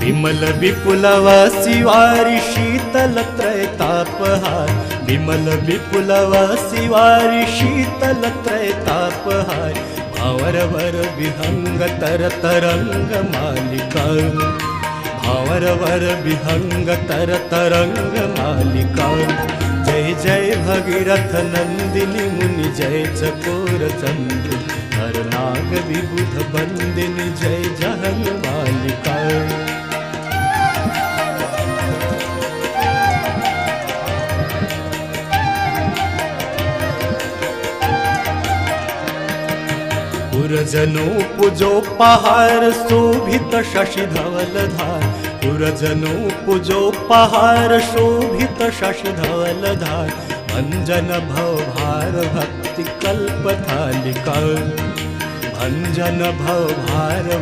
विमल विपुलवासी वारी शीतल त्रैतापहार, विमल विपुलवासी वारी शीतल त्रैतापहार, भावरवर विहंग तर तरंग मालिका, भावरवर विहंग तर तरंग मालिका। जय जय भगीरथ नंदिनी मुनि जय चकोर चंद्र, हर नाग विबुध बंदिनी जय जहन मालिका। पुरजनो पूजो पहार शोभित शशि धवल धार, पुरजनो पूजो पहार शोभित शशि धवल धार, भंजन भव भार भक्ति कल्प थालिका, भंजन भव भार